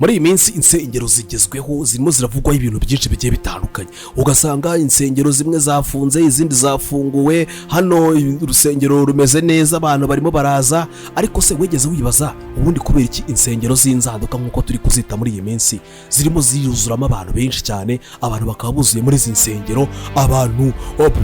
muri iyi minsi insengero zigezweho zirimo ziravugwaho ibintu byinshi bigiye bitandukanye, ugasanga insengero zimwe zafunze izindi zafunguwe, hano urusengero rumeze neza abantu barimo baraza, ariko se wegeze wibaza ubundi kubera iki insengero z'inzaduka nk'uko turi kuzita muri iyi minsi zirimo ziruzuramo abantu benshi cyane, abantu bakaba buzuye muri izi nsengero, abantu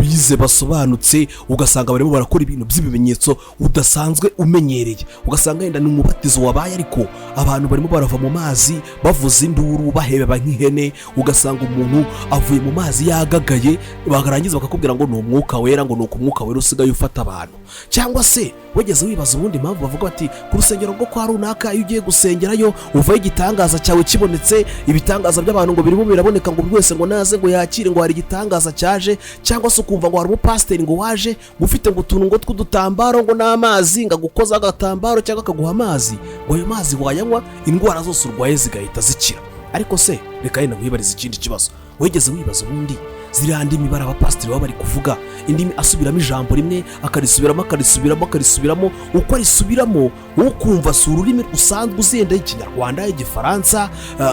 bize basobanutse, ugasanga barimo barakora ibintu by'ibimenyetso udasanzwe umenyereye, ugasanga yenda ni umubatizo wabaye ariko abantu barimo barava mu mazi bavuza induru bahebeba nk'ihene, ugasanga umuntu avuye mu mazi yagagaye, bakarangiza bakakubwira ngo ni umwuka wera, ngo ni uko umwuka wera usigaye ufata abantu. Cyangwa se wegeze wibaza ubundi mpamvu bavuga bati ku rusengero rwo kwa runaka iyo ugiye gusengerayo uvayo igitangaza cyawe kibonetse, ibitangaza by'abantu ngo birimo biraboneka ngo buri wese ngo naze ngo yakire ngo hari igitangaza cyaje, cyangwa se ukumva ngo hari umupasiteri ngo waje ngo ufite ngo utuntu ngo tw'udutambaro ngo n'amazi ngo agukoza agatambaro cyangwa akaguha amazi, ngo ayo mazi wayanywa indwara zose urwaye zigahita zikira. Ariko se reka yenda nkwibariza ikindi kibazo, wegeze wibaza ubundi ziriya ndimi bari abapasiteri baba bari kuvuga indimi asubiramo ijambo rimwe akarisubiramo uko arisubiramo ukumva si ururimi usanzwe uzenda ikinyarwanda igifaransa,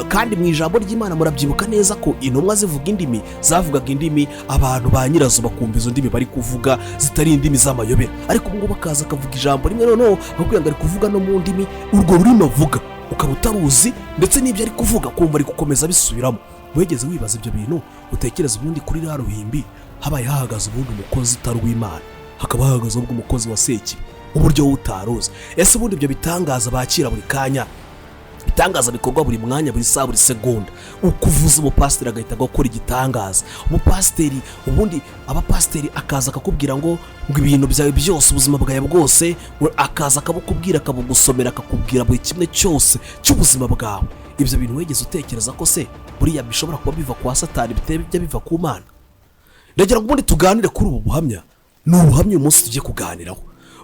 kandi mu ijambo ry'Imana murabyibuka neza ko intumwa zivuga indimi zavugaga indimi abantu ba nyirazo bakumva izo ndimi bari kuvuga zitari indimi z'amayobera, ariko ubu ngubu akaza akavuga ijambo rimwe noneho bakubwira ngo ari kuvuga no mu ndimi urwo rurimi avuga ukaba utaruzi, ndetse n'ibyo ari kuvuga kumva ari gukomeza bisubiramo. Wegeze wibaza ibyo bintu utekereza ubundi kuri rya ruhimbi habaye hahagaze ubundi umukozi utari uw'Imana, hakaba hahagaze ubwo umukozi wa Seki uburyo utaruzi. Ese ubundi ibyo bitangaza bakira buri kanya, bitangaza bikorwa buri mwanya buri saa buri segonda, ukuvuza umupasiteri agahita gukora igitangaza, umupasiteri ubundi abapasiteri akaza akakubwira ngo ibintu byawe byose ubuzima bwawe bwose, akaza akabukubwira akabugusomera akakubwira buri kimwe cyose cy'ubuzima bwawe. Ibyo bintu wegeze utekereza ko se buriya bishobora kuba biva kwa Satani bitebye biva ku Mana? Ndagira ngo ubundi tuganire kuri ubu buhamya. Ni ubuhamya uyu munsi tugiye kuganiraho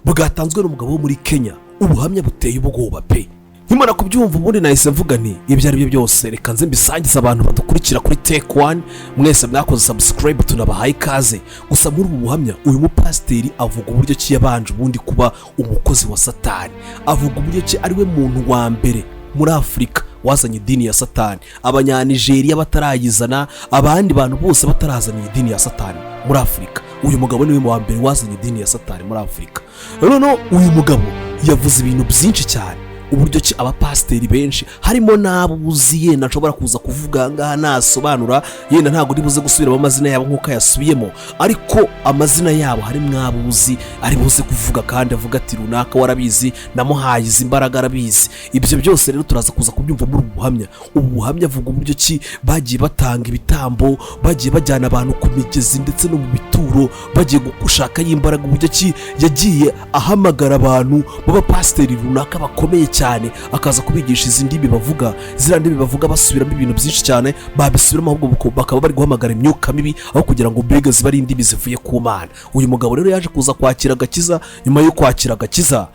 bwatanzwe n'umugabo wo muri Kenya, ubuhamya buteye ubwoba pe. Nkimara kubyumva ubundi nahise mvuga nti ibyo ari byo byose reka nze mbisangiza abantu badukurikira kuri Take One, mwese mwakoze subscribe tunabahaye ikaze. Gusa muri ubu buhamya uyu mupasiteri avuga uburyo ki yabanje ubundi kuba umukozi wa Satani, avuga uburyo ki ari we muntu wa mbere muri Afurika wazanye idini ya Satani, abanyanigeriya batarayizana, abandi bantu bose batarazana idini ya Satani muri Afurika. Uyu mugabo niwe mu wa mbere wazanye idini ya Satani muri Afurika. Noneho uyu mugabo yavuze ibintu byinshi cyane, uburyo ki abapasiteri benshi harimo n'abuzi yenda nshobora kuza kuvuga ngaha nasobanura, yenda ntabwo ndibuze gusubira mu mazina yabo nk'uko yasubiyemo, ariko amazina yabo harimo abuzi ari buze kuvuga kandi avuga ati runaka warabizi namuhaye izi mbaraga arabizi. Ibyo byose rero turaza kuza kubyumva muri ubu buhamya. Ubu buhamya avuga uburyo ki bagiye batanga ibitambo, bagiye bajyana abantu ku migezi ndetse no mu bituro, bagiye gushaka y'imbaraga, uburyo ki yagiye ahamagara abantu b'abapasiteri runaka bakomeye cyane akaza kubigisha izi ndimi bavuga, ziriya ndimi bavuga basubiramo ibintu byinshi cyane, babisubiramo ahubwo bakaba bari guhamagara imyuka mibi aho kugira ngo mbega ziba ari indimi zivuye ku Mana. Uyu mugabo rero yaje kuza kwakira agakiza, nyuma yo kwakira agakiza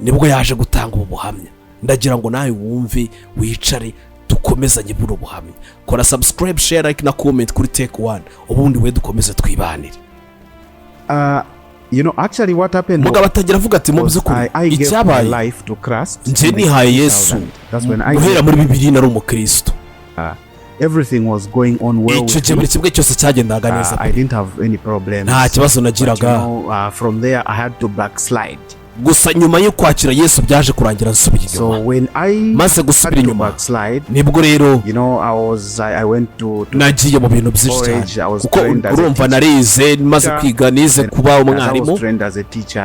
nibwo yaje gutanga ubu buhamya. Ndagira ngo nawe wumve wicare dukomezanye buno buhamya. Kora subscribe, share, like na comment kuri Take One ubundi we dukomeze twibanire. You know, actually what happened mugabo atagira avuga ati mu by'ukuri icyabaye nje nihaye Yesu guhera muri Bibiliya nari umukristo. Everything was going on well with me. Buri kimwe cyose cyagendaga neza, I didn't have any problems. Nta kibazo nagiraga. From there I had to backslide. Gusa nyuma yo kwakira Yesu byaje kurangira nsubira inyuma. So when I maze gusubira inyuma nibwo rero I went to nagiye mu bintu byinshi cyane, kuko urumva narize maze kwiga nize kuba umwarimu,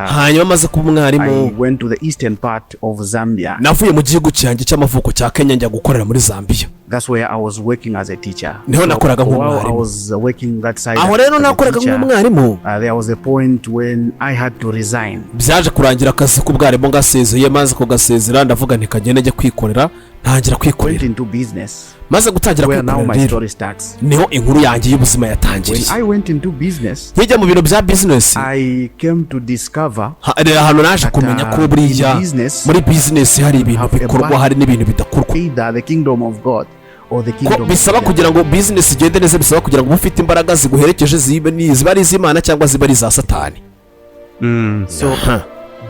hanyuma maze kuba umwarimu I went to the eastern part of Zambia. Navuye mu gihugu cyanjye cy'amavuko cya Kenya njya gukorera muri Zambia. That's where I was working as a teacher. Niho nakoraga nk'umwarimu. I was working that side. Aho rero nakoraga nk'umwarimu. There was a point when I had to resign. Byaje kurangira akazi k'ubwarimu ngasezeye, maze kugasezera ndavuga nti kagende njye kwikorera, ntangira kwikorera. Went into business. Maze gutangira kwikorera niho inkuru yanjye y'ubuzima yatangiriye. When I went into business, njya mu biro bya business, I came to discover hano naje kumenya ko buriya muri business hari ibintu bikorwa hari n'ibintu bidakorwa. Either the kingdom of God ko bisaba kugira ngo business igende neza, bisaba kugira ngo ufite imbaraga ziguherekeje ziba ari iz'Imana cyangwa ziba ari za Satani. So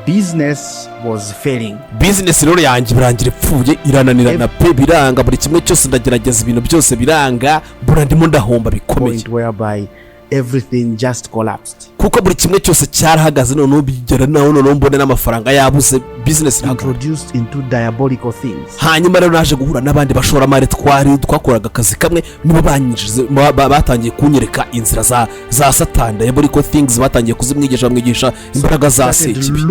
business was failing. business rero yanjye birangira ipfuye irananirana pe biranga buri kimwe cyose ndagerageza ibintu byose biranga mbona ndimo ndahomba bikomeye Whereby everything just collapsed. kuko buri kimwe cyose cyarahagaze none bigera naho none mbone n'amafaranga yabuze business introduced into diabolical things. hanyuma rero naje guhura n'abandi bashoramari twakoraga akazi kamwe nibo banyinjize batangiye kunyereka inzira za Satani diabolical things batangiye kuzimwigisha imbaraga za sekibi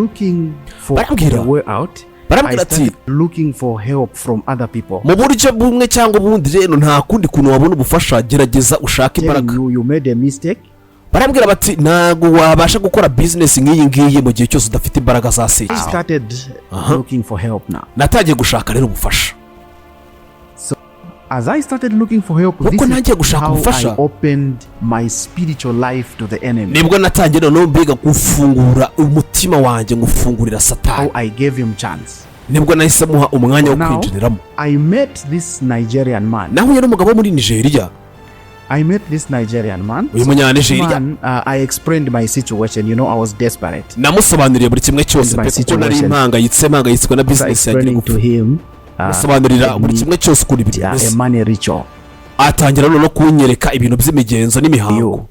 barambwira ati looking for help from other people. mu buryo bumwe cyangwa ubundi rero nta kundi kuntu wabona ubufasha gerageza ushaka imbaraga. You made a mistake. barambwira bati ntago wabasha gukora business nk'iyi ngiyi mu gihe cyose udafite imbaraga za sekibi. I started looking for help now. natangiye gushaka rero ubufasha. As I started looking for help, this is how I opened my spiritual life to the enemy. nibwo natangiye noneho mbega gufungura umutima wanjye ngufungurira Satani. How I gave him chance. nibwo nahise muha umwanya wo kwinjiriramo. I met this Nigerian man. naho yari umugabo muri Nigeria. I met this Nigerian man. uyu munyanigeria. I explained my situation. You know, I was desperate. namusobanuriye buri kimwe cyose pe kuko nari impangayitswe na business yanjye ngufu. nasobanurira buri kimwe cyose kuri business. A money ritual. atangira no kunyereka ibintu by'imigenzo n'imihango.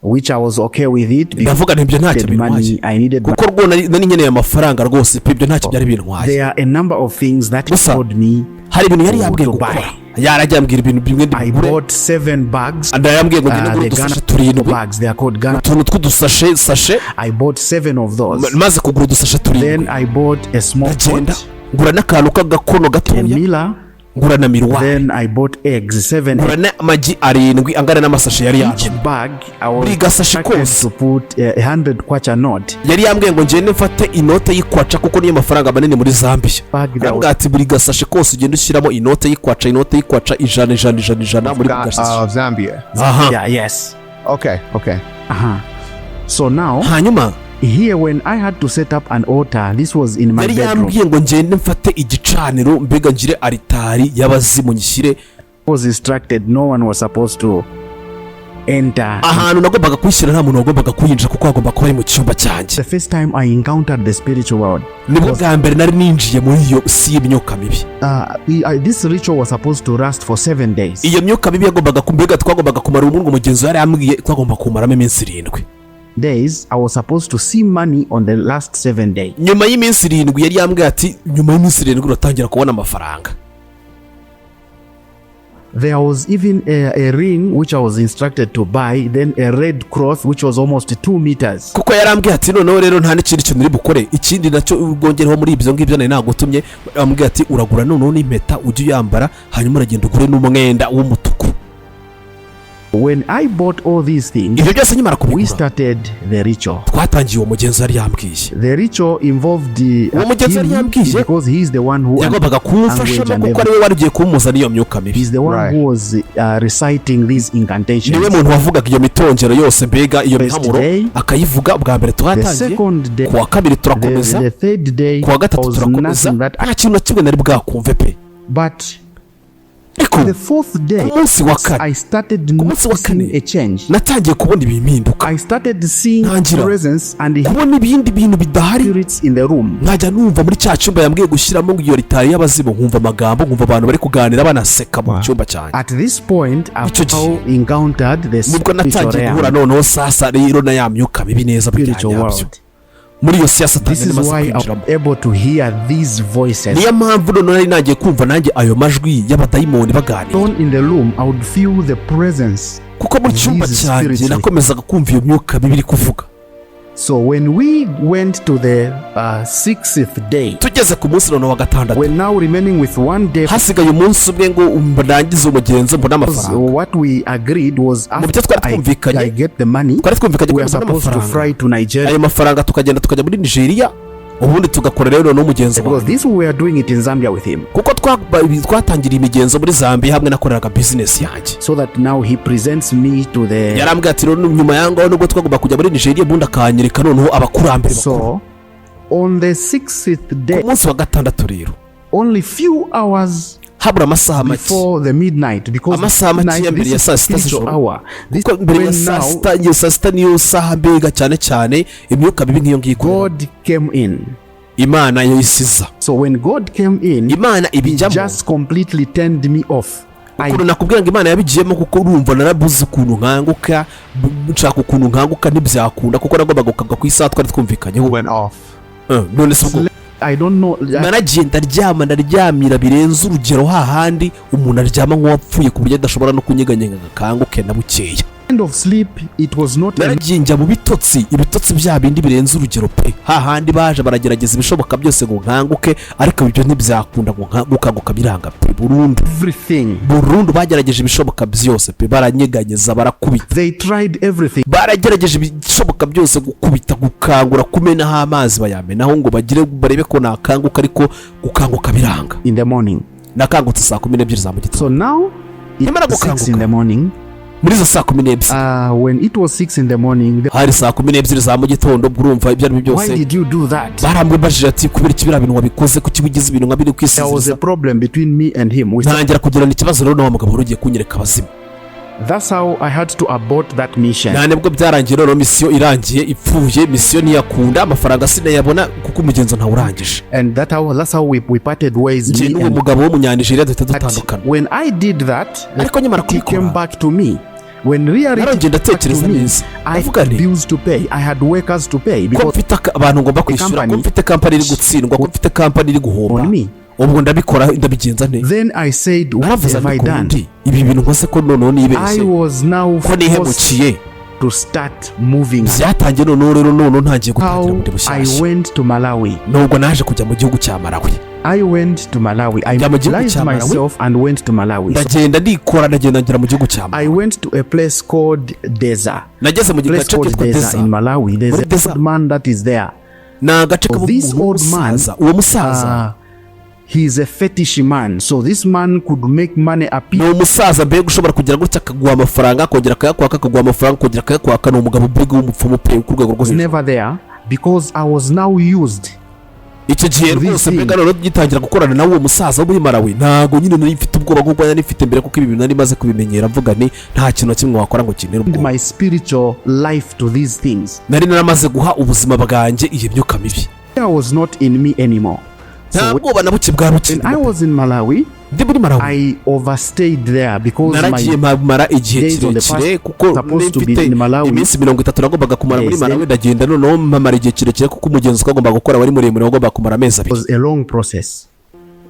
Which I was okay with it. ndavuga ntibyo ntacyo bintwaye kuko rwo nari nkeneye amafaranga rwose pe ibyo ntacyo byari bintwaye. There are a number of things that told me. hari ibintu yari yambwiye gukora. yarajya ambwira ibintu bimwe I bought 7 bags. ndayambwiye ngo ngende ngura udusashe turindwi. Bags, they are called Ghana. utuntu tw'udusashe. I bought 7 of those. maze kugura udusashe turindwi. Then I bought a small pot. ngura n'akantu k'agakono gatoya. ngura na miruwari. Then I bought eggs 7. ngura n'amagi 7 angana n'amasashe yari yaje. Each bag I was supposed to put 100 kwacha note. yari yambwiye ngo ngende mfate inote y'ikwacha kuko niyo mafaranga manini muri Zambia. ati buri gasashe kose ugenda ushyiramo inote y'ikwacha ijana muri gasashe. Zambia. Yeah, yes. Okay. So now hanyuma here when I had to set up an altar, this was in my bedroom. yari yambwiye ngo ngende mfate igicaniro mbega ngire aritari y'abazimu nyishyire. Was instructed no one was supposed to enter. ahantu nagombaga kwishyira nta muntu wagombaga kuyinjira kuko agomba kuba ari mu cyumba cyanjye. The first time I encountered the spiritual world. nibwo bwa mbere nari ninjiye muri iyo si y'imyuka mibi. This ritual was supposed to last for 7 days. iyo myuka mibi yagombaga kumbega twagombaga kumara umungu mugenzi yari yambwiye twagomba kumaramo iminsi 7 days. I was supposed to see money on the last 7 days. nyuma y'iminsi 7 yari yambwiye ati nyuma y'iminsi 7 uratangira kubona amafaranga. There was even a ring which I was instructed to buy, then a red cloth which was almost 2 meters. kuko yarambwiye ati noneho rero nta n'ikindi kintu uri bukore ikindi nacyo ubwongereho muri ibyo ngibyo nari nagutumye. ambwiye ati uragura noneho n'impeta ujye uyambara hanyuma uragenda ugure n'umwenda w'umutuku. When I bought all these things, ibyo byose nyimara kubigura we started the ritual. twatangiye uwo mugenzi yari yambwiye. The ritual involved because he is the one who yagombaga kumfasha kuko ari we wari ugiye kumuzana iyo myuka mibi. He is the one who was reciting these incantations. niwe muntu wavugaga iyo mitongero yose mbega iyo mihamuro akayivuga bwa mbere twatangiye. kuwa kabiri turakomeza. kuwa gatatu turakomeza. nta kintu na kimwe nari bwakumve pe. But the 4th day, I started noticing a change. natangiye kubona ibimpinduka. I started seeing presence and kubona ibindi bintu bidahari. Spirits in the room. nkajya numva muri cya cyumba yambwiye gushyiramo iyo ritari y'abazimu nkumva amagambo nkumva abantu bari kuganira banaseka mu cyumba cyanjye. At this point I encountered the spiritual realm. natangiye guhura noneho sasa rero na ya myuka mibi neza byanyabyo. muri iyo siya Satani maze kwinjiramo. Able to hear these voices. niyo mpamvu noneho nari nagiye kumva nanjye ayo majwi y'abadayimoni baganira. In the room I would feel the presence. kuko mu cyumba cyanjye nakomezaga kumva iyo myuka mibi iri kuvuga. So when we went to the 6th day, tugeze ku munsi noneho wa gatandatu, we're now remaining with 1 day. hasigaye umunsi umwe ngo mbangize umugenzo mbona amafaranga. What we agreed was after I get the money, we are supposed to fly to Nigeria. ayo mafaranga tukajya muri Nigeria ubundi tugakora rero n'umugenzo wawe. Because this we were doing it in Zambia with him. kuko twatangiriye imigenzo muri Zambia hamwe nakoreraga business yanjye. So that now he presents me to the. yarambwiye ati rero nyuma yangaho nubwo twagomba kujya muri Nigeria ubundi akanyereka noneho abakurambere bakuru. So on the 6th day, umunsi wa gatandatu rero only few hours habura amasaha make before the midnight, because amasaha make midnight, mbere ya this saa is sita spiritual z'ijoro hour. This kuko mbere ya when saa now sita iyo saa sita niyo saha mbega cyane cyane imyuka mibi nk'iyo ngiyo ikorera. God came in. Imana yo isiza. So when God came in, Imana he ibijyamo just completely turned me off. ukuntu nakubwira ngo Imana yabigiyemo kuko urumva narabuze ukuntu nkanguka, nshaka ukuntu nkanguka ntibyakunda kuko nagombaga gukabwa ku isaha twari twumvikanyeho. Went off. None se ubwo I don't know. naragiye ndaryamira birenze urugero hahandi umuntu aryama nk'uwapfuye ku buryo adashobora no kunyeganyega akanguke na bukeya. Kind of sleep, it was not naragiye njya mu ibitotsi bya bindi birenze urugero pe, hahandi baje baragerageza ibishoboka byose ngo nkanguke ariko ibyo ntibyakunda ngo nkanguka biranga pe burundu. everything. Burundu bagerageje ibishoboka byose pe, baranyeganyeza barakubita, They tried everything. baragerageje ibishoboka byose gukubita, gukangura, kumenaho amazi bayamenaho ngo barebe ko nakanguka ariko gukanguka biranga. In the morning. Nakangutse saa 12 za mu gitondo. So now it's 6 in the morning. Muri zo saa 12 when it was 6 in the morning, hari saa 12 za mu gitondo, urumva ibyo ari byose. why did you do that? Barambwe bajije ati kubera ikibira bintu wabikoze kuki wigize ibintu nka biri There was a kwisiza. problem between me and him. Ntangira kugirana ikibazo rero na wa mugabo ugiye kunyereka abazima. That's how I had to abort that mission. Nane bwo byarangiye rero misiyo irangiye ipfuye, misiyo ntiyakunda, amafaranga sinayabona kuko umugenzo ntawurangije. And that's how we parted ways. Nje n'uwo mugabo wo mu Nyanijeriya duhita dutandukana. When I did that, Ariko nyamara he came kubikora back to me. When reality narongeye back ndatekereza to me, neza. I Ndavuga had nti bills to pay. I had workers to pay ko because mfite abantu ngomba kwishyura, ko mfite kampani iri gutsindwa, ko mfite kampani iri guhomba. on me. Ubwo ndabikora ndabigenza nte? Then I said, what Naravuze have I ariko done? ubundi ibi bintu nkose ko noneho I nibeshye was now ko forced nihemukiye. to start moving. Byatangiye noneho ntangiye gutangira How ubundi I bushyashya. went to Malawi. Nubwo naje kujya mu gihugu cya Malawi. I went to Malawi. I Njya mu gihugu mobilized cya Malawi. myself and went to Malawi. So Ndagenda ndikora ndagenda ngera mu gihugu cya Malawi. I went to a place called Deza. Nageze mu Place gace called kitwa Deza Deza. in Malawi. There's Muri a Deza. old man that is there. Ni agace This old man, uwo musaza he's a fetish man. So this man could make money ni appear. umusaza mbega ushobora kugira gutya akaguha amafaranga akongera akayakwaka, akaguha amafaranga akongera akayakwaka. Ni umugabo mbega w'umupfumu pe ku rwego rwo Was hejuru. never there because I was now used. Icyo gihe This rwose thing. mbega rero gitangira gukorana nawe uwo musaza wo muri Malawi, ntago nyine nari mfite ubwoba bwo nari mfite mbere kuko ibi bintu nari maze kubimenyera, mvuga nti nta kintu na kimwe wakora ngo kinere ubwoba. My spiritual life to these things. Nari naramaze guha ubuzima bwanjye iyi myuka mibi. There was not in me anymore. Nta bwoba na buke bwa buke. When I was in Malawi, ndi muri Malawi I overstayed there because naragiye my mpamara igihe days on the kirekire past kuko supposed to be mfite in Malawi. iminsi 30 nagombaga kumara muri Yes, Malawi. Ndagenda noneho mpamara igihe kirekire kuko umugenzi twagomba gukora wari muremure wagomba kumara amezi abiri. was a long process.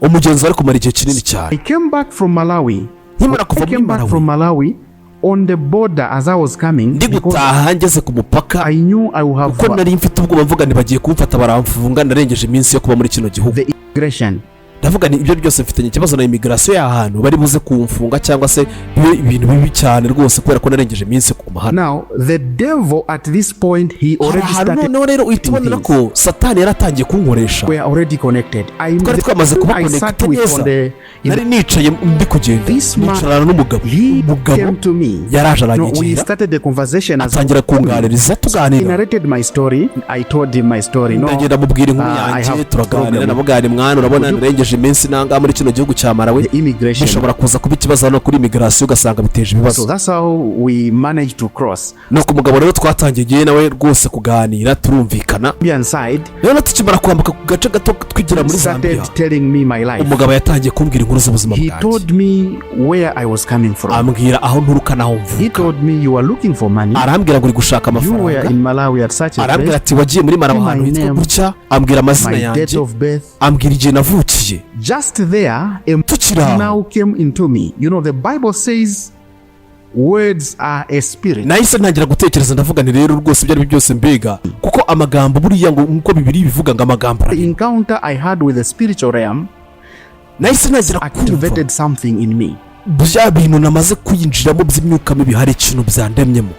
Umugenzi wari kumara igihe kinini cyane. I came back from Malawi. Nkimara kuva I muri came back from Malawi on the border as I was coming ndi because gutaha ngeze ku mupaka I knew I would have kuko nari mfite ubwoba mvuga nti bagiye kumfata baramfunga, ndarengeje iminsi yo kuba muri kino gihugu. the immigration. Ndavuga ni ibyo byose mfitanye ikibazo na immigration y'ahantu bari buze kumfunga cyangwa se bibe ibintu bibi cyane rwose kubera ko narengeje iminsi ku muhanda. Now the devil at this point he already started. Noneho rero uhitubonera ko Satani yaratangiye kunkoresha. We are already connected. Twari twamaze kuba connected neza. Nari nicaye ndi kugenda nicarana n'umugabo. Came to me. Yaraje No, we aranyegera started the conversation as atangira kunganiriza he tuganira. narrated my story. I told him my story. No, Ndagenda mubwira inkuru I yanjye have turaganira, problem. namubwira mwana urabona narengeje iminsi nanga muri kino gihugu cya Malawi. The immigration. Bishobora kuza kuba ikibazo hano kuri immigration ugasanga biteje So ibibazo. that's how we managed to cross. Nuko umugabo rero twatangiye nawe rwose kuganira turumvikana. Zambian side. Rero tukimara kwambuka ku gace gato twigira muri Zambia. Started telling me my life. Umugabo yatangiye kumbwira inkuru z'ubuzima He bwanjye. told me where I was coming from. Ambwira aho nturuka naho He mvuka. told me you are looking for money. Arambwira ngo uri gushaka You were amafaranga. in Malawi at such a Arambwira place. ati wagiye muri Malawi My ahantu hitwa name, gutya. Ambwira amazina My date yanjye. of birth. Ambwira igihe navukiye. Just there, a Tukiri aho. now came into me. You know, the Bible says words are a spirit. Nahise ntangira gutekereza ndavuga nti rero rwose ibyo ari byo byose mbega kuko amagambo buriya ngo nkuko Bibiri bivuga ngo amagambo The encounter I had with the spiritual realm nahise ntangira activated something in me. bya bintu namaze kuyinjiramo by'imyuka mibi hari ikintu byandemyemo.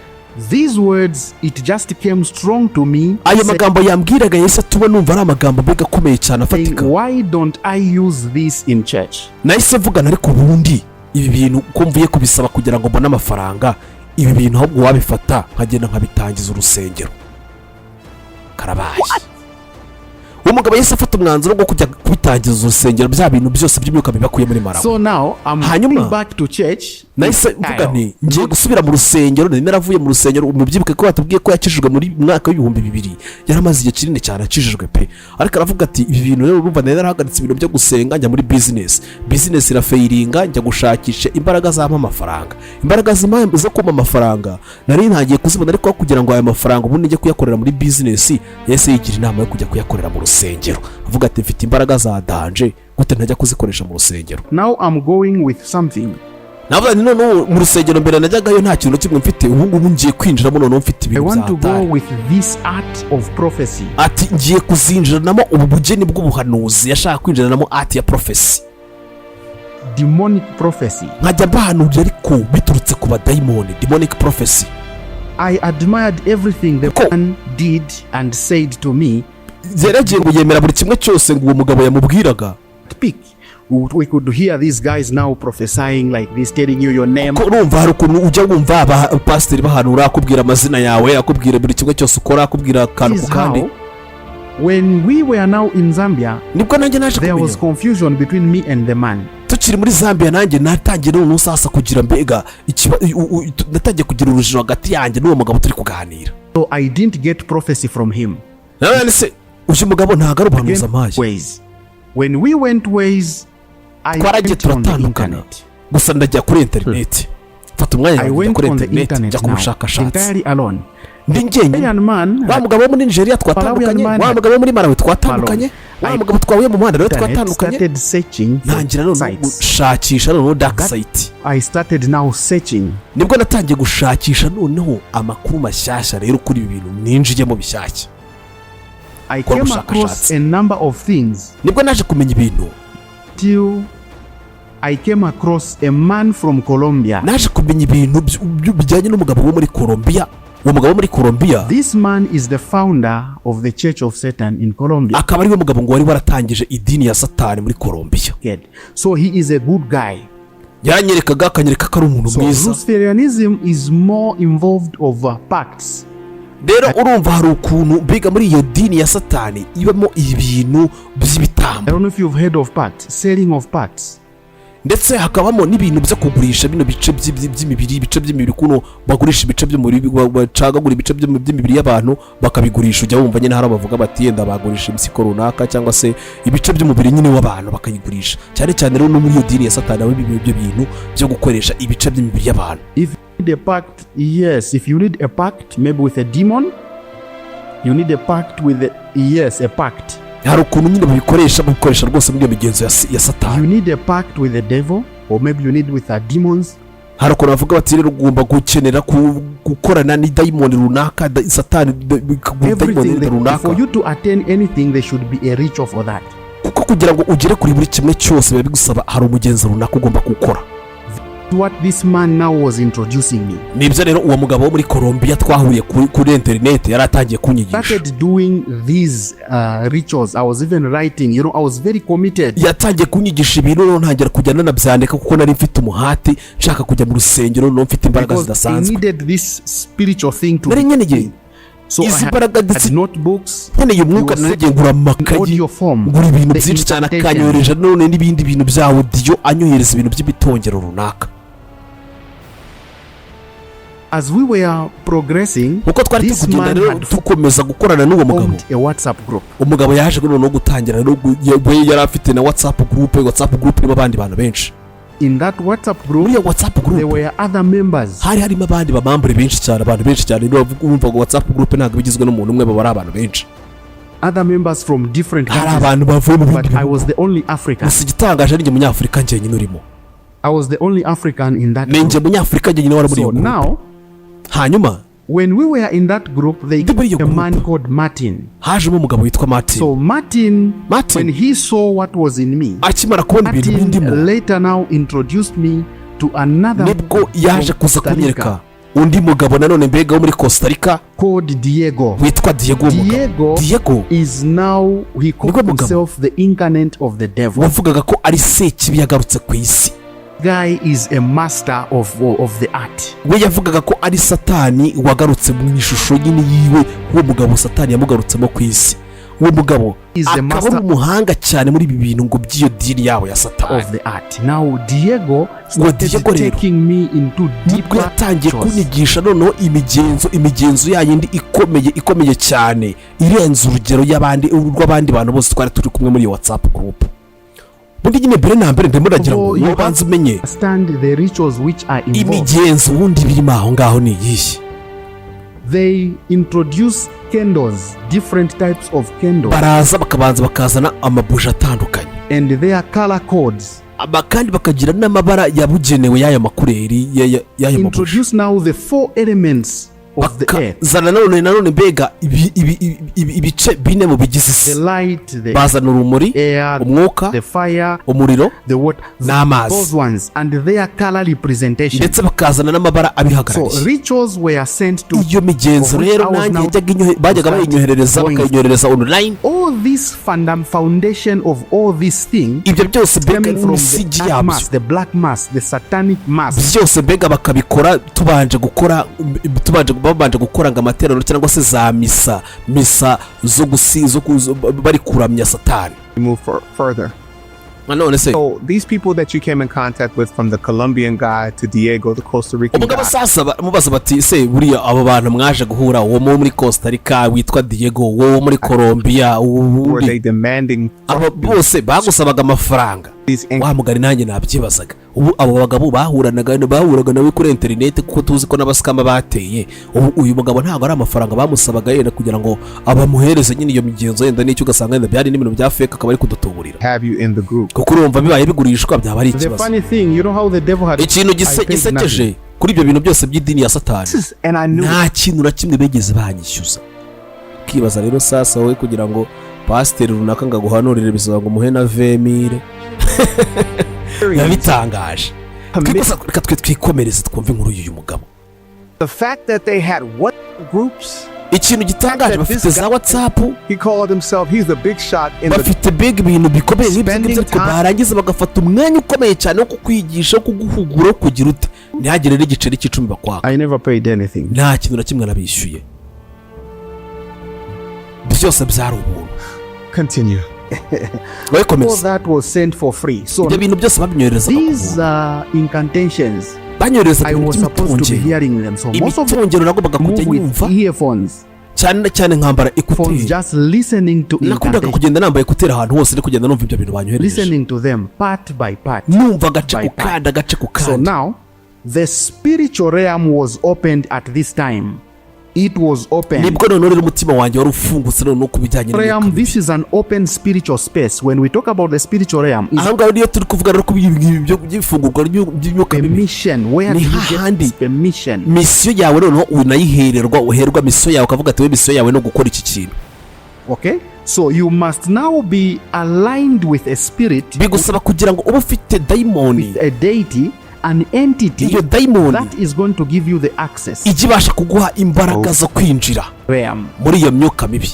These words, it just came strong to me. Ayo magambo yambwiraga Yesu tuba numva ari amagambo mbega akomeye cyane Saying, afatika. why don't I use this in church? Nahise mvugana ariko ubundi ibi bintu ko mvuye kubisaba kugira ngo mbone amafaranga, ibi bintu ahubwo wabifata nkagenda nkabitangiza urusengero. Karabaye. uwo mugabo yahise afata umwanzuro wo kujya kubitangiza urusengero bya bintu byose by'imyuka mibi bakuye muri Malawi. So now I'm going back to church. Nahise mvuga nti ngiye gusubira mu rusengero, nari naravuye mu rusengero. Umubyibuke ko batubwiye ko yakijijwe muri mwaka w'ibihumbi 2000, yaramaze igihe kinini cyane akijijwe pe. Ariko aravuga ati ibi bintu rero urumva nari narahagaritse ibintu byo gusenga, njya muri business irafeiringa, njya gushakisha imbaraga z'ama amafaranga. Imbaraga z'imana zo kuma amafaranga nari ntagiye kuzibona, ariko kugira ngo aya mafaranga ubundi njye kuyakorera muri business, yese yigira inama yo kujya kuyakorera mu rusengero. Avuga ati mfite imbaraga za danje, gute ntajya kuzikoresha mu rusengero. Now I'm going with something. Navuga ni none mu rusengero mbere najyagayo nta kintu kimwe mfite, ubu ngubu ngiye kwinjiramo none mfite ibintu by'atari. I want to go with this art of prophecy. Ati ngiye kuzinjiranamo ubu bugeni bw'ubuhanuzi, yashaka kwinjiranamo art ya prophecy, demonic prophecy. nkajya mbahanurira ariko biturutse ku badayimoni, demonic prophecy. I admired everything the man did and said to me. Yaragiye ngo yemera buri kimwe cyose ngo uwo mugabo yamubwiraga. Speak. We could hear these guys now prophesying like this, telling you your name. Urumva hari ukuntu ujya wumva abapasiteri bahanura, akubwira amazina yawe, akubwira buri kimwe cyose ukora, akubwira akantu ku kandi. When we were now in Zambia, nibwo nanjye naje kumenya, there was confusion between me and the man. Tukiri muri Zambia nanjye natangiye none sasa kugira mbega natangiye kugira urujijo hagati yanjye n'uwo mugabo turi kuganira. So I didn't get prophecy from him. None se uyu mugabo ntago ari ubuhanuzi amaye. When we went ways, I went on the internet. Gusa ndajya kuri internet. Fata umwanya njya kuri internet, njya kumushakashatsi entirely alone. Ndi njyenyine. Wa mugabo wo muri Nigeria twatandukanye, wa mugabo wo muri Malawi twatandukanye, wa mugabo twahuye mu muhanda rero twatandukanye. Ntangira none gushakisha none dark site. I started now searching. Nibwo natangiye gushakisha noneho amakuru mashyashya rero kuri ibi bintu ninjiyemo bishyashya. I came across a number of things. Nibwo naje kumenya ibintu. Till I came across a man from Colombia. Naje kumenya ibintu bijyanye n'umugabo wo muri Colombia. Uwo mugabo wo muri Colombia, this man is the founder of the Church of Satan in Colombia. Akaba ari we mugabo ngo wari waratangije idini ya Satani muri Colombia. So he is a good guy. Yanyerekaga akanyereka ko ari umuntu mwiza. So Luciferianism is more involved of pacts. Rero urumva hari ukuntu biga muri iyo dini ya Satani ibamo ibintu by'ibitambo. I don't know if you've heard of pacts, selling of pacts. Ndetse hakabamo n'ibintu byo kugurisha bino bice by'imibiri kuno bagurisha ibice by'umubiri, bacagagura ibice by'imibiri y'abantu bakabigurisha. Ujya wumva nyine hari abavuga bati yenda bagurisha imsiko runaka cyangwa se ibice by'umubiri nyine w'abantu bakayigurisha. Cyane cyane rero no muri iyo dini ya Satani aho ibyo bintu byo gukoresha ibice by'imibiri y'abantu. If you need a pact, yes, if you need a pact maybe with a demon, you need a pact with a pact. Hari ukuntu nyine babikoresha rwose muri iyo migenzo ya Satani. You need a pact with the devil or maybe you need with demons. Hari ukuntu bavuga bati rero ugomba gukenera gukorana ni daimon runaka, Satani runaka. For you to attain anything there should be a ritual for that. Kuko kugira ngo ugere kuri buri kimwe cyose biba bigusaba hari umugenzo runaka ugomba gukora. What this man now was introducing me. Nibyo rero uwo mugabo wo muri Colombia twahuriye kuri internet yaratangiye kunyigisha. Started doing these rituals. I was even writing, I was very committed. Yatangiye kunyigisha ibintu rero ntangira kujya nanabyandika kuko nari mfite umuhati nshaka kujya mu rusengero no mfite imbaraga zidasanzwe. I needed this spiritual thing to be. So I had notebooks, nkeneye umwuka naragiye ngura amakayi, ngura ibintu byinshi cyane, akanyohereje none n'ibindi bintu bya audio, anyohereza ibintu by'ibitongero runaka. As we were progressing, uko twari kugenda rero tukomeza gukorana n'uwo mugabo, a WhatsApp group. Umugabo yaje no gutangira rero yari afite na WhatsApp group niba abandi bantu benshi. In that WhatsApp group, there were other members. Harimo abandi bamambure benshi cyane, abantu benshi cyane. Urumva ngo WhatsApp group ntabwo bigizwe n'umuntu umwe, baba ari abantu benshi. Other members from different countries. Hari abantu bavuye mu bindi. But I was the only African. Igitangaje ari umunyafrika njyenyine urimo. I was the only African in that group. Ninjye umunyafrika njyenyine wari muri iyo group. So now, hanyuma when we were in that group, they gave a man called Martin. Hajemo umugabo witwa Martin. So Martin, when he saw what was in me, akimara kubona ibintu bindimo, later now introduced me to another. Nibwo yaje kuza kunyereka undi mugabo nanone mbega wo muri Costa Rica called Diego. Witwa Diego. Diego is now, he called himself the incarnate of the devil. Wavugaga ko ari sekibi yagarutse ku isi. Guy is a master of the art. We yavugaga ko ari Satani wagarutse mu ishusho nyine yiwe, uwo mugabo Satani yamugarutsemo ku isi. uwo mugabo akaba ari umuhanga cyane muri ibi bintu ngo by'iyo dini yabo ya Satani. Now Diego started taking me into deeper yatangiye kunyigisha noneho imigenzo yayindi ikomeye cyane irenze urugero rw'abandi bantu bose twari turi kumwe muri iyo WhatsApp group. Bundi nyine mbere na mbere ndimo ndagira ngo ubanze umenye imigenzo wundi birimo aho ngaho ni iyihe. They introduce candles, different types of candles. Baraza bakabanza bakazana amabuji atandukanye. And their color codes. Kandi bakagira n'amabara yabugenewe y'aya makureri y'aya mabuji. Introduce now the 4 elements of the earth. Zana nanone mbega ibice bine mu bigize isi. The light, the bazana urumuri, umwuka, the fire, umuriro, the water, n'amazi. Those ones and their color representation. Ndetse bakazana n'amabara abihagarariye. So rituals were sent to. Iyo migenzo rero nanjye bajyaga bayinyoherereza bakayinyohereza online. All this foundation of all these things. Ibyo byose mbega n'umusigi yabo. The black mass, the satanic mass. Byose mbega bakabikora babanje gukora ngo amatorero cyangwa se za misa zo bari kuramya Satani. Move further. So these people that you came in contact with, from the Colombian guy to Diego, the Costa Rican guy. Mubaza bati se buriya abo bantu mwaje guhura, uwo muri Costa Rica witwa Diego, uwo muri Colombia, were they demanding? Abo bose bagusabaga amafaranga. Wa mugari nanjye nabyibazaga. Ubu abo bagabo bahuraga nawe kuri internet kuko tuzi ko n'abaskama bateye. Uyu mugabo ntabwo ari amafaranga bamusabaga yenda kugira ngo abamuhereze nyine iyo migenzo yenda n'icyo ugasanga yenda byari n'ibintu bya fake akaba ari kudutuburira. Have you in the group? Kuko urumva bibaye bigurishwa byaba ari ikibazo. The funny thing, you know how the devil had ikintu gisekeje kuri ibyo bintu byose by'idini ya Satani. Nta kintu na kimwe begeze banyishyuza. Kibaza rero sasa wowe kugira ngo pasiteri runaka ngaguhanurire bisaba ngo muhe na vemire. Yabitangaje. Reka twikomereze twumve inkuru y'uyu mugabo. The fact that they had what groups? Ikintu gitangaje bafite za WhatsApp. He called himself, he's the big shot in the. Bafite big bintu bikomeye n'ibyo barangiza bagafata umwanya ukomeye cyane wo kukwigisha, kuguhugura, kugira ute ntihagire n'igiceri cy'icumi bakwaka. I never paid anything. Nta kintu na kimwe nabishyuye. Byose byari ubuntu. Continue. All that was sent for free. So these incantations, I was supposed to be hearing them. So most of them move with earphones. Phones, just listening to incantations. Listening to them part by part. So now the spiritual realm was opened at this time. It was open. Realm, this is an open spiritual space. When we talk about the spiritual realm, it's permission. Where do you get this permission? Okay? So you must now be aligned with a spirit, with a deity, an entity that is going to give you the access. Igibasha kuguha imbaraga zo kwinjira muri iyo myuka mibi.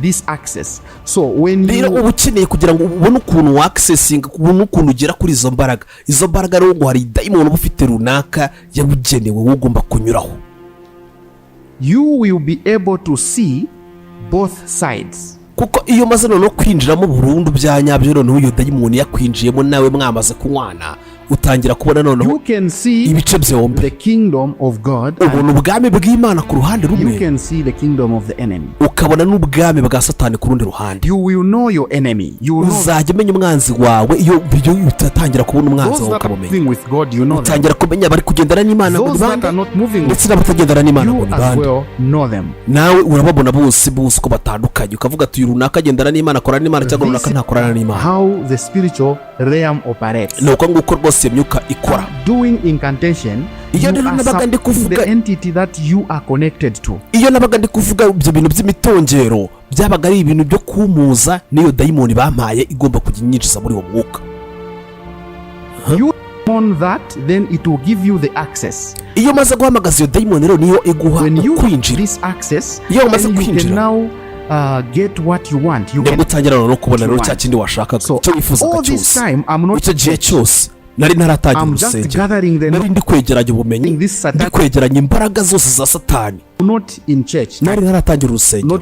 This access. So when you ubukeneye kugira ngo ubone ukuntu accessing, ubone ukuntu ugera kuri izo mbaraga. Izo mbaraga rero ngo hari daimon ubufite runaka yabugenewe ugomba kunyuraho. You will be able to see both sides. Kuko iyo maze no kwinjiramo burundu byanyabyo noneho uyo dayimoni yakwinjiyemo nawe mwamaze kunywana utangira kubona noneho ibice byombi. The kingdom of God, ubona ubwami bw'Imana ku ruhande rumwe. You can see the kingdom of the enemy. Ukabona n'ubwami bwa Satani ku rundi ruhande. You will know your enemy. You will uzajya umenya umwanzi wawe iyo utatangira kubona umwanzi wawe ukamumenya. With God, you know utangira kumenya bari kugendana n'Imana mu bandi ndetse n'abatagendana n'Imana mu bandi. Nawe urababona bose ko batandukanye ukavuga ati uyu runaka agendana n'Imana akorana n'Imana cyangwa runaka ntakorana n'Imana. How the spiritual realm operates. Nuko nguko rwose myuka ikora. Doing incantation, you are the entity that you are connected to. Iyo nabaga ndi kuvuga ibyo bintu by'imitongero byabaga ari ibintu byo kumuza niyo daimoni bampaye igomba kuginyinjiza muri uwo mwuka. You on that, then it will give you the access. Iyo maze guhamagaza iyo daimoni rero niyo iguha kwinjira. This access, iyo maze kwinjira now get what you want. You can gutangira no kubona rero cya kindi washaka cyo wifuza cyose. All this time I'm not icyo gihe cyose nari ntaratangira urusengero, nari ndi kwegeranya ubumenyi, ndi kwegeranya imbaraga zose za Satani. Nari ntaratangira urusengero,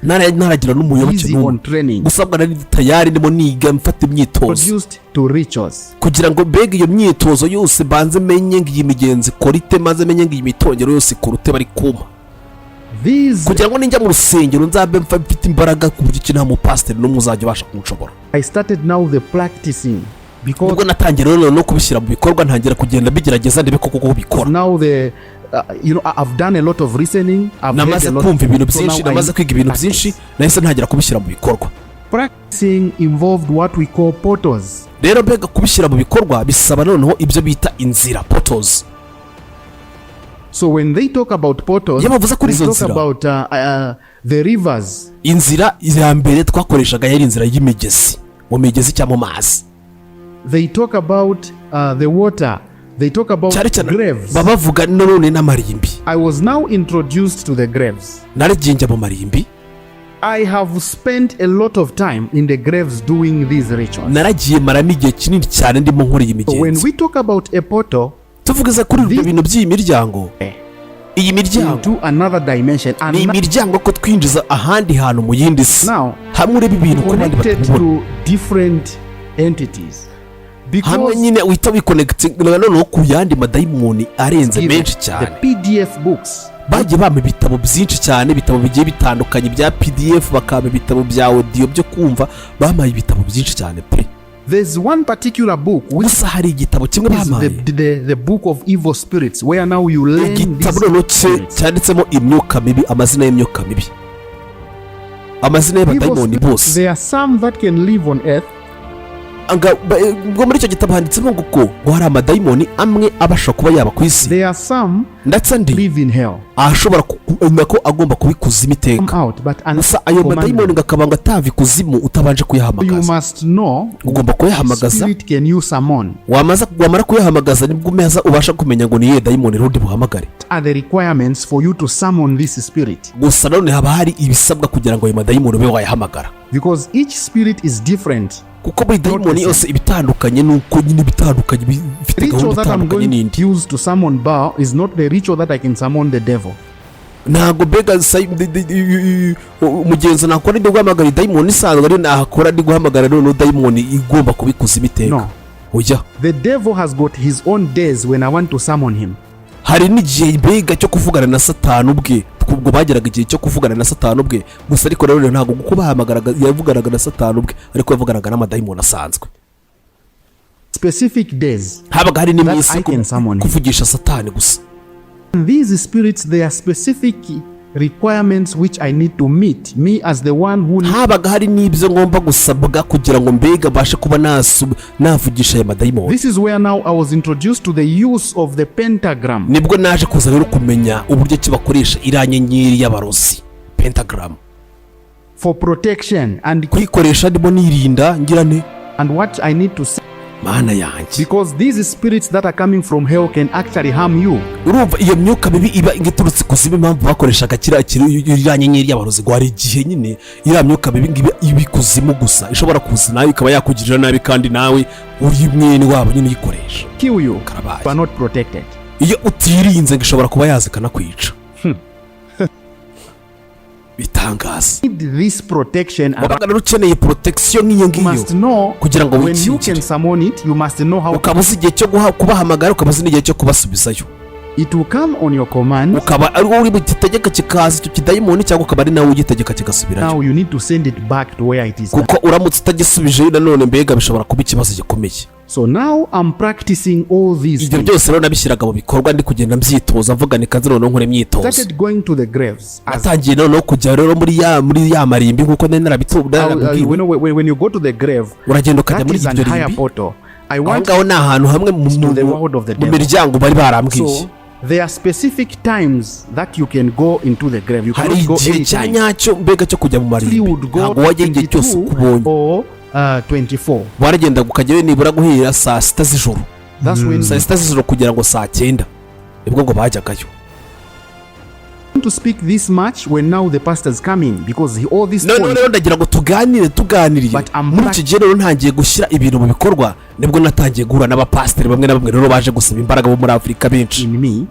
nari ntaragira n'umuyoboke n'umwe, gusabwa nari tayari ndimo niga mfata imyitozo kugira ngo mbega iyo myitozo yose banze menye ngo iyi migenzi ikora ite, maze menye ngo iyi mitongero yose ikora ute bari kuma, kugira ngo ninjya mu rusengero nzabe mfite imbaraga ku buryo nta mupasiteri n'umwe uzajya ubasha kunshobora. Ubwo natangira rero no kubishyira mu bikorwa, ntangira kugenda bigerageza ndebe koko bikora. I've done a lot of listening, namaze kumva ibintu byinshi, namaze kwiga ibintu byinshi, nahise ntangira kubishyira mu bikorwa. Practicing involved what we call portals. Rero mbega kubishyira mu bikorwa bisaba noneho ibyo bita inzira, portals. So when they talk about portals, they talk about the rivers. Inzira ya mbere twakoreshaga yari inzira y'imigezi, mu migezi cyangwa mu mazi. They talk about the water. They talk about graves. Babavuga none n'amarimbi. I was now introduced to the graves. Naraginja mu marimbi. I have spent a lot of time in the graves doing these rituals. Naragiye mara n'igihe kinini cyane ndimo nkora iyi migenzo. When we talk about a portal, tuvugiza kuri ibyo bintu by'iyi miryango, iyi miryango to another dimension, ni imiryango ko twinjiza ahandi hantu mu yindi si. Hamwe ureba ibintu ku bandi batubona, to different entities. Hamwe nyine uhita wiconnecting noneho ku yandi madayimoni arenze menshi cyane. The PDF books bagiye bampa ibitabo byinshi cyane, ibitabo bigiye bitandukanye bya PDF, bakaba ibitabo bya audio byo kumva, bampaye ibitabo byinshi cyane pe. There's one particular book which gusa hari igitabo kimwe bampaye, the book of evil spirits, where now you learn this cyanditsemo imyuka mibi, amazina y'imyuka mibi, amazina y'abadayimoni bose. There are some that can live on earth. Ngo muri icyo gitabo handitsemo ngo hari amadayimoni amwe abasha kuba yaba ku isi, there are some ndetse andi live in hell, ashobora ko agomba kubikuza imiteka. Gusa ayo madayimoni ngakabanga atava ikuzimu utabanje kuyahamagaza. Ugomba kuyahamagaza, wamara kuyahamagaza nibwo umeza ubasha kumenya ngo ni iyihe dayimoni rundi buhamagare. Gusa none haba hari ibisabwa kugira ngo ayo madayimoni ube wayahamagara, because each spirit is different. Kuko buri dayimoni yose ibitandukanye, nuko nyine bitandukanye, bifite gahunda itandukanye n'indi. Used to summon Baal is not the ritual that I can summon the devil. Ntago bega umugenzo nakora ndi guhamagara dayimoni isanzwe, ari nakora ndi guhamagara none dayimoni igomba kubikuza imiteka. Oya, the devil has got his own days when I want to summon him. Hari n'igihe mbega cyo kuvugana na Satani ubwe, ubwo bageraga igihe cyo kuvugana na Satani ubwe. Gusa ariko rero ntago kuko bahamagaraga yavuganaga na Satani ubwe, ariko yavuganaga n'amadayimoni asanzwe. Specific days habaga hari n'iminsi kuvugisha Satani gusa. These spirits, they are specific requirements which I need to meet, me as the one who habaga hari n'ibyo ngomba gusabwa kugira ngo mbega bashe kuba navugisha ya madayimoni. This is where now I was introduced to the use of the pentagram. Nibwo naje kuza rero kumenya uburyo ki bakoresha iranyenyeri y'abarozi, pentagram, for protection and kuyikoresha ndimo nirinda ngirane, and what I need to say, mana yanjye, because these spirits that are coming from hell can actually harm you. Urumva iyo myuka bibi iba ingiturutse kuziba, impamvu bakoreshaga iranyenyeri y'abarozi ngo hari igihe nyine iriya myuka bibi ngibi ibikuzimu gusa ishobora kuza nawe ikaba yakugirira nabi, kandi nawe uri mwene wabo nyine uyikoresha kill you, but not protected. Iyo utirinze ngo ishobora kuba yazikana kwica. Bitangaza. This protection, wabaga rero ukeneye protection nk'iyo ngiyo kugira ngo when you can summon it, you must know how. Ukabuza igihe cyo kubahamagara, ukabuza n'igihe cyo kubasubizayo. It will come on your command. Ukaba ari uri bugitegeka kikaza icyo kidayimoni, cyangwa ukaba ari nawe ugitegeka kigasubirayo. Now you need to send it back to where it is. Kuko uramutse utagisubije nanone mbega bishobora kuba ikibazo gikomeye. So now I'm practicing all these. Ibyo byose rero nabishyiraga mu bikorwa, ndi kugenda mbyitoza, mvuga ni kazi noneho nkore myitozo. Started going to the graves. Atangiye noneho kujya rero muri ya marimbi nkuko nari narabitubwiye. When you go to the grave, uragenda ukajya muri ibyo rimbi. I want aho ni ahantu hamwe mu miryango bari barambwiye. There are specific times that you can go into the grave. You cannot go anytime. Cyanyacyo mbega cyo kujya mu marimbi. Ntabwo wajya igihe cyose ukubonye. 24. Waragenda ukajyayo nibura guhera saa 6 z'ijoro. That's when saa 6 z'ijoro kugira ngo saa 9 nibwo ngo bajyagayo. To speak this much when now the pastors come in, because all this no ndagira ngo tuganiriye muri iki gihe rero ntangiye gushyira ibintu mu bikorwa, nibwo natangiye guhura n'abapasiteri bamwe na bamwe rero baje gusaba imbaraga bo muri Afurika benshi. In me,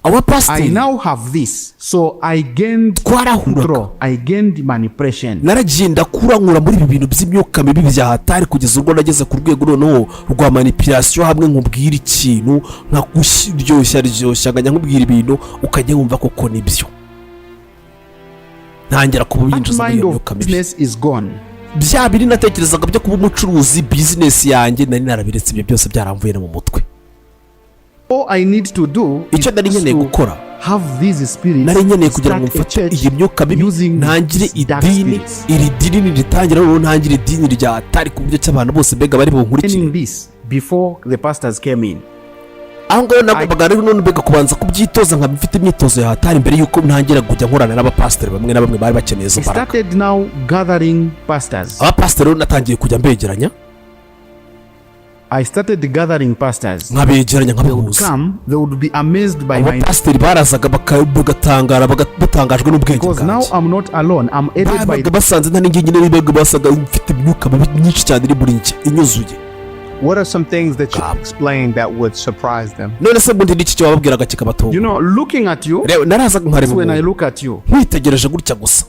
abapasiteri I now have this, so I gained control, I gained manipulation. Naragiye ndakurankura muri ibi bintu by'imyuka mibi bya hatari kugeza ubwo nageze ku rwego noneho rwa manipulation, hamwe nkubwira ikintu nkakuryoshya nganya nkubwira ibintu ukajya wumva koko nibyo. Ntangira kubinjiza muri iyo myuka mibi. Bya biri natekerezaga byo kuba umucuruzi, business yanjye nari narabiretse, ibyo byose byaramvuye mu mutwe. All I need to do icyo nari nkeneye gukora, nari nkeneye kugira ngo mfate iyi myuka mibi ntangire idini, iri dini niritangira rero ntangire idini rya hatari ku buryo cy'abantu bose mbega bari bunkurikire. Aho ngaho nagombaga rero none mbega kubanza kubyitoza nka mfite imyitozo ya hatari mbere yuko ntangira kujya nkorana n'abapasiteri bamwe na bamwe bari bakeneye izo mbaraga. Abapasiteri rero natangiye kujya mbegeranya. I started gathering pastors. Nkabegeranya nkabahuza. They would be amazed by my pastor barazaga bagatangara batangajwe n'ubwenge bwanjye. Because now I'm not alone. I'm aided by the basanze nta n'ingingi n'ibego basaga mfite imyuka myinshi cyane iri muri njye inyuzuye. What are some things that you explained that would surprise them? None se bundi n'iki cyo bababwiraga kikabatunga. You know, looking at you. Narazaga nkareba. When I look at you. Nkwitegereje gutya gusa.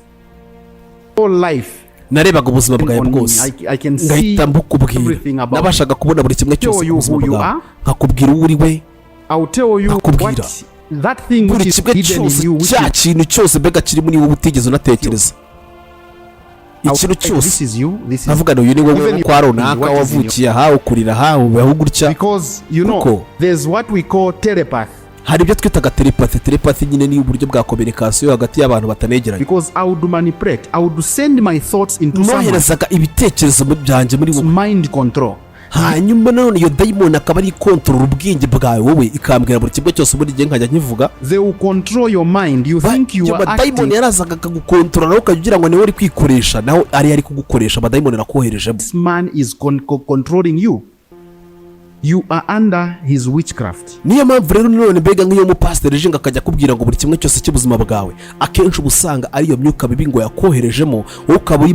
All life. Narebaga ubuzima bwawe bwose ngahita mbukubwira, nabashaga kubona buri kimwe cyose ubuzima bwawe nkakubwira uwo uri we, nkakubwira buri kimwe cyose, cya kintu cyose mbega kiri muri wowe utigeze unatekereza. Ikintu cyose navuga ngo uyu ni wowe kwa runaka wavukiye aha ukurira aha ubaho gutya. Because you know there's what we call telepathy. Hari ibyo twitaga telepathy nyine ni uburyo bwa communication hagati y'abantu batanegeranye. Because I would manipulate, I would send my thoughts into someone. Noherezaga ibitekerezo byanjye muri wowe. Mind control. Hanyuma none iyo daimon akaba ari control ubwenge bwawe wowe, ikambwira buri kimwe cyose muri gihe nkajya nkivuga. They will control your mind. You think you are acting. Daimon yarazaga akagukontrola nawe ukagira ngo niwe uri kwikoresha, naho ari kugukoresha. Daimon arakoherejemo. This man is controlling you. You are under his witchcraft. Niyo mpamvu rero none mbega nk'iyo mupasiteri jinga akajya kubwira ngo buri kimwe cyose cy'ubuzima bwawe, akenshi ubusanga ari iyo myuka mibi ngo yakoherejemo, wowe ukaba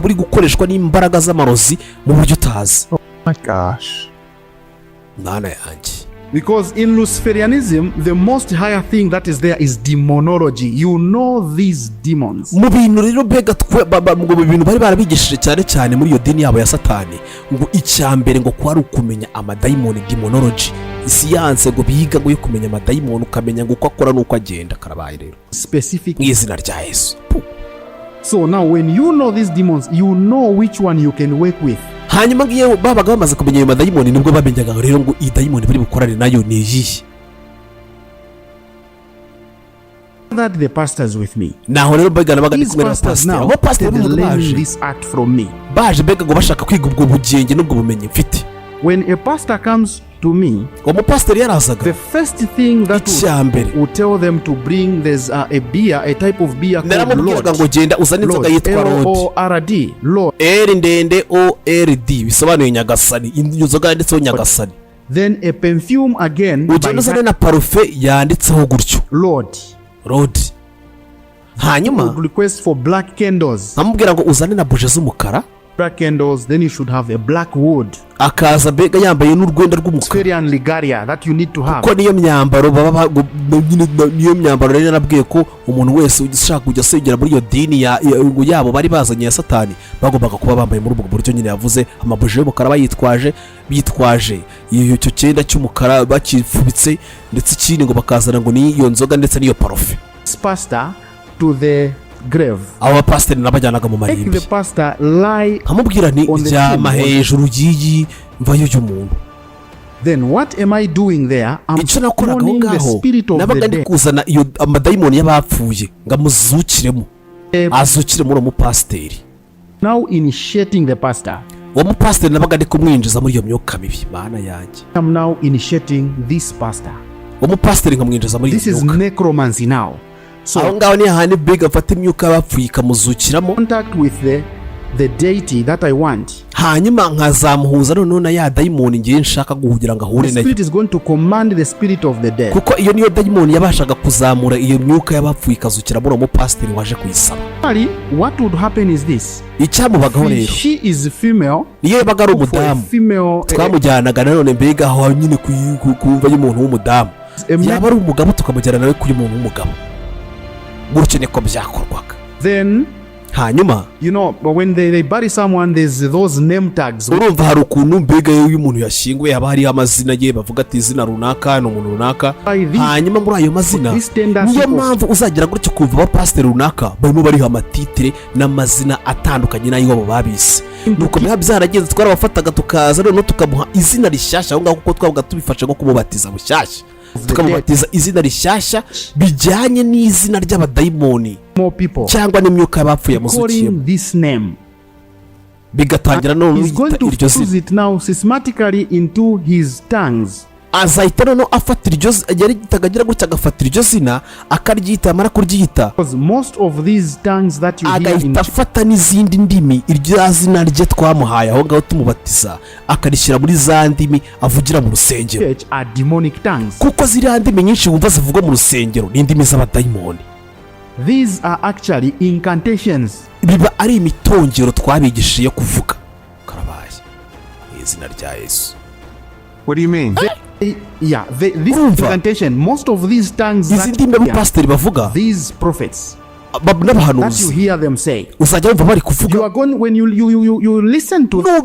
uri gukoreshwa n'imbaraga z'amarozi mu buryo utazi. Oh my gosh. Mana yanjye. Because in Luciferianism, the most higher thing that is there is demonology. You know these demons. Mu bintu rero mbega ngo ibintu bari barabigishije cyane muri iyo dini yabo ya Satani, ngo icyambere ngo kwari ukumenya amadayimoni, demonology, siyanse ngo biga ngo yo kumenya amadayimoni, ukamenya ngo uko akora nuko agenda. Karabaye rero specific izina rya Yesu. So now when you know these demons, you know which one you can work with. Hanyuma ngiye babaga bamaze kumenya ayo madayimoni nibwo bamenyaga rero ngo iyi dayimoni bari bukorane nayo ni iyihe. That the pastors with me. Naho rero mbega nabaga ndi kumwe n'abapasiteri. Abapasiteri baje this art from me. Baje mbega ngo bashaka kwiga ubwo bugenge n'ubwo bumenyi mfite. When a pastor comes to me, umupasiteri yarazaga, the first thing that would tell them to bring, there's a beer, a type of beer called Lord. Ngo genda uzane inzoga yitwa Lord. Lord. L ndende ORD bisobanuye nyagasani, inzoga yanditseho nyagasani. Then a perfume again. Ugenda uzane na parufe yanditseho gutyo Lord. Hanyuma request for black candles. amubwira ngo uzane na buje z'umukara. Black candles, then you should have a black wood. Akaza mbega yambaye n'urwenda rw'umukara. Ligaria that you need to have. Ko niyo myambaro baba niyo myambaro rero nabwiye ko umuntu wese ushaka kujya asengera muri iyo dini yabo bari bazanye ya Satani bagombaga kuba bambaye muri ubwo buryo nyine yavuze. Amabuje y'umukara bitwaje iyo cyo cyenda cy'umukara bakifubitse, ndetse ikindi ngo bakazana ngo ni iyo nzoga ndetse n'iyo parufe. Pastor to the grave. Abapasiteri nabajyanaga mu marimbi. The pastor lie. Amubwira ni ryama hejuru y'iyi mvayo y'umuntu. Then what am I doing there? I'm summoning the spirit of the dead. Kuzana iyo amadayimoni y'abapfuye ngamuzukiremo. Azukire muri umupasiteri. Now initiating the pastor. Uwo mupasiteri nabaga ndi kumwinjiza muri iyo myuka mibi. Mana yanjye. I'm now initiating this pastor. Uwo mupasiteri nkamwinjiza muri iyo myuka. This is necromancy now. So aho ngaho ni handi bega afata imyuka y'abapfuye ikamuzukiramo. Contact with the deity that I want. hanyuma nkazamuhuza noneho na ya dayimoni ngiye nshaka kugira ngo ahure nayo. Kuko iyo niyo dayimoni yabashaga kuzamura iyo myuka y'abapfuye ikazukira muri uwo pasiteri waje kuyisaba. What would happen is this. Icyamubagaho rero, she is female, niyo yabaga ari umudamu, twamujyanaga nanone mbega aho nyine kumva y'umuntu w'umudamu, yaba ari umugabo tukamujyana nawe kuri umuntu w'umugabo. Gutyo niko byakorwaga. Then hanyuma when they bury someone, there's those name tags. Urumva hari ukuntu mbega iyo umuntu yashyinguye haba hariho amazina ye, bavuga ati izina runaka ni umuntu runaka. Hanyuma muri ayo mazina niyo mpamvu uzagira gutyo kumva abapasiteri runaka barimo bariho amatitire n'amazina atandukanye n'ayo babise. Nuko biba byarageze twarabafataga tukaza noneho tukamuha izina rishyashya aho ngaho kuko twabaga tubifashe nko kumubatiza bushyashya, tukamubatiza izina rishyashya bijyanye n'izina ry'abadayimoni cyangwa n'imyuka y'abapfuye yamuzukiyemo, bigatangira none iryo zina. Azahita noneho afatira iryo yari gitagira gutya, agafatira iryo zina akaryita, amara kuryita agahita afata n'izindi ndimi iryo zina rye twamuhaye aho ngaho tumubatiza akarishyira muri za ndimi avugira mu rusengero, kuko ziriya ndimi nyinshi wumva zivugwa mu rusengero ni indimi z'abadayimoni. These are actually incantations. Biba ari imitongero twabigishiye kuvuga. Karabaye mu izina rya Yesu. What do you mean? This incantation, most of these tongues that these prophets, that you hear them say, you are going, when you listen to the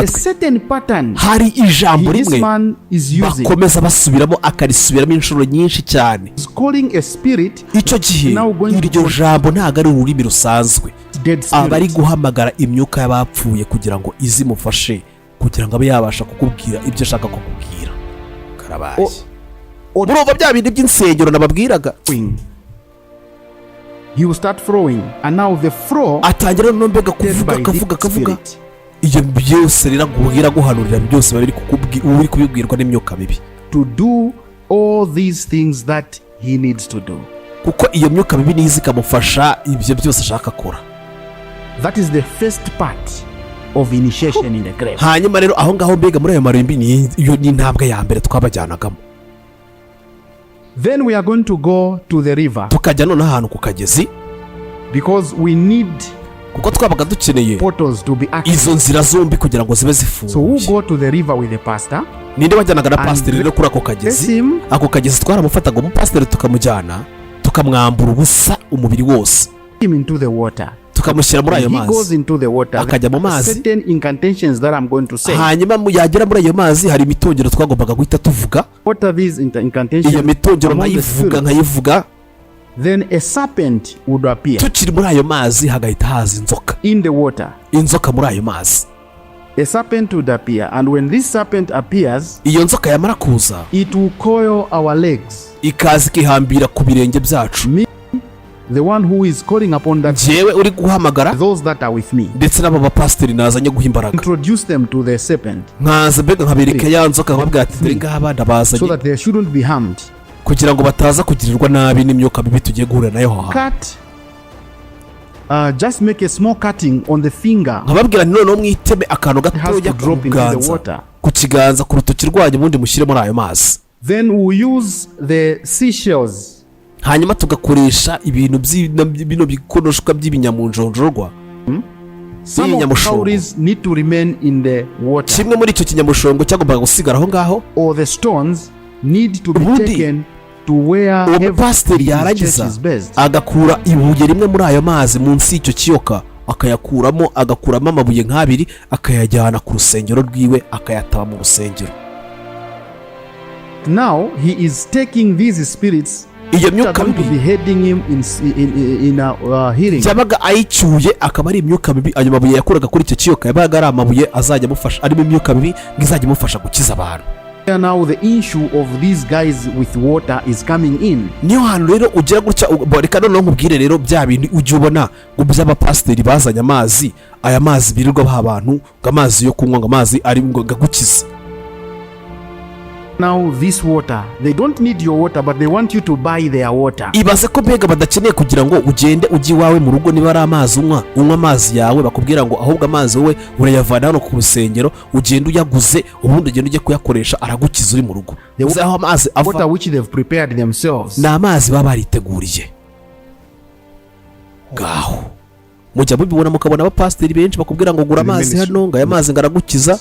certain pattern this man is using, is calling a spirit. Now going to dead spirit, kugira ngo abe yabasha kukubwira ibyo ashaka kukubwira. Karabaye urumva bya bindi by'insengero nababwiraga, he will start throwing, and now the throw atangira no mbega kuvuga iyo byose riraguhira guhanurira byose bari uri kubibwirwa n'imyuka mibi, to do all these things that he needs to do, kuko iyo myuka mibi nizi kamufasha ibyo byose ashaka akora. That is the first part of initiation in the grave. Hanyuma rero aho ngaho mbega muri ayo marimbi ni intambwe ya mbere twabajyanagamo. Then we are going to go to the river, tukajya none ahantu ku kagezi, because we need, kuko twabaga dukeneye portals to be active, izo nzira zombi kugira ngo zibe zifunguye. So we go to the river with the pastor, ninde wajyanaga na pasiteri rero kuri ako kagezi. Ako kagezi twaramufataga umupasiteri tukamujyana tukamwambura ubusa umubiri wose, him into the water, tukamushyira muri ayo mazi, akajya mu mazi. Hanyuma yagera muri ayo mazi hari imitongero twagombaga guhita tuvuga. Iyo mitongero nkayivuga, then a serpent would appear. Tukiri muri ayo mazi hagahita haza inzoka in the water, inzoka muri ayo mazi. A serpent would appear, and when this serpent appears, iyo nzoka yamara kuza, it will coil our legs, ikaza ikihambira ku birenge byacu. The one who is calling upon that, jewe uri guhamagara those that are with me, ndetse n'aba bapasiteri nazanye guha imbaraga, introduce them to the serpent, nkaza mbega nkabereka ya nzoka nkababwira ati dore ngaba ndabazanye, so that they shouldn't be harmed, kugira ngo bataza kugirirwa nabi n'imyuka mibi tugiye guhura nayo haha. Cut, just make a small cutting on the finger, nkababwira noneho mwiteme akantu gatoya ku kiganza ku rutoki rwanyu ubundi mushyire muri ayo mazi. Then we use the seashells, hanyuma tugakoresha ibintu bino bikonoshwa by'ibinyamunjonjorwa. Some of the cowries need to remain in the water, kimwe muri icyo kinyamushongo cyagombaga gusigara aho ngaho, or the stones need to be taken to where pasiteri yarangiza agakura ibuye rimwe muri ayo mazi munsi y'icyo kiyoka, akayakuramo amabuye nk'abiri akayajyana ku rusengero rwiwe akayataba mu rusengero. Now he is taking these spirits, iyo myuka mibi yabaga ayicyuye, akaba ari imyuka mibi. Ayo mabuye yakuraga kuri icyo kiyoka yabaga ari amabuye azajya amufasha, arimo imyuka mibi ngizajya imufasha gukiza abantu. Now the issue of these guys with water is coming in. Niyo hantu rero ugira gutya, reka noneho nkubwire rero bya bintu ujye ubona ngo by'abapasiteri bazanye amazi, aya mazi birirwa baha abantu ngo amazi yo kunywa, ngo amazi ari ngo gagukiza. now this water, they don't need your water but they want you to buy their water. Ibaze ko mbega badakeneye kugira ngo ugende ujye iwawe mu rugo niba ari amazi unywa amazi yawe, bakubwira ngo ahubwo amazi wowe urayavana hano ku rusengero ugende uyaguze ubundi ugende ujye kuyakoresha aragukiza uri mu rugo. Aho amazi water which they've prepared themselves. Na amazi baba bariteguriye. Gaho mujya mubibona mukabona abapasiteri benshi bakubwira ngo gura amazi hano ngo aya mazi ngaragukiza.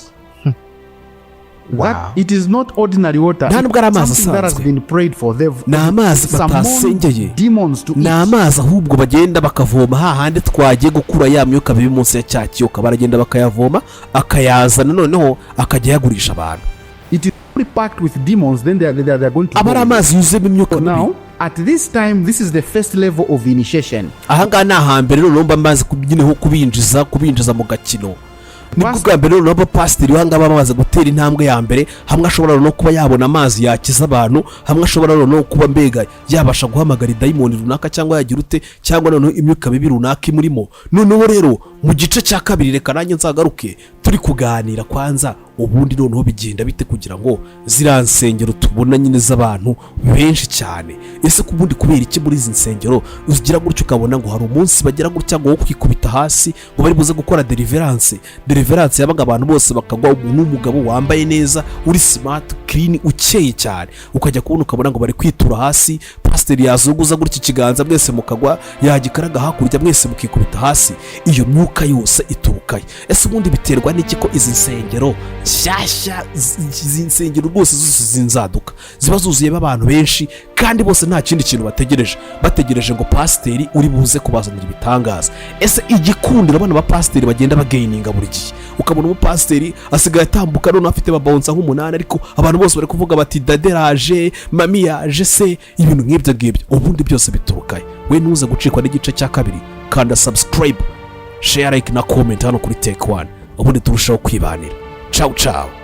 Wow. It is not ordinary water. Something that has been prayed for. Na amazi batasengeye. Na amazi ahubwo bagenda bakavoma hahandi twagiye gukura ya myuka bibi munsi ya cyakiyoka, baragenda bakayavoma akayazana noneho akajya yagurisha abantu. It is packed with demons, then they are going to. Abara amazi yuzemo imyuka bibi. Now at this time this is the first level of initiation. Ahanga na hambere no nomba amazi kubyineho kubinjiza mu gakino. Nibwo bwa mbere rero abapasiteri bangaba bamaze gutera intambwe ya mbere, hamwe ashobora no kuba yabona amazi yakiza abantu, hamwe ashobora no kuba mbega yabasha guhamagara idayimoni runaka cyangwa yagira ute cyangwa noneho imyuka bibi runaka imurimo. Noneho rero mu gice cya kabiri reka nanjye nzagaruke turi kuganira kwanza ubundi noneho bigenda bite kugira ngo zira nsengero tubona nyine z'abantu benshi cyane. Ese kubundi kubera iki muri izi nsengero uzigira gutyo ukabona ngo hari umunsi bagira gutya ngo kwikubita hasi ngo bari buze gukora deliverance yabaga abantu bose bakagwa, umuntu w'umugabo wambaye neza uri smart clean ukeye cyane, ukajya kubona ukabona ngo bari kwitura hasi, pasiteri yazuguza gutya ikiganza mwese mukagwa, yagikaraga hakurya mwese mukikubita hasi. Iyo myuka yose iturukaye. Ese ubundi biterwa n'iki ko izi nsengero shyashya izi nsengero rwose zose zinzaduka ziba zuzuye abantu benshi kandi bose nta kindi kintu bategereje ngo pasiteri uri buze kubazanira ibitangaza? Ese igikundiro abana ba pasiteri bagenda bagaininga buri gihe, ukabona umupasiteri asigaye atambuka none afite babonsa nk'umunani, ariko abantu bose bari kuvuga bati daderaje mami yaje se ibintu nk'ibyo. Ubundi byose biturukaye. We ntuze gucikwa n'igice cya kabiri, kanda subscribe, share, like na comment hano kuri Take One, ubundi turushaho kwibanira. Ciao ciao.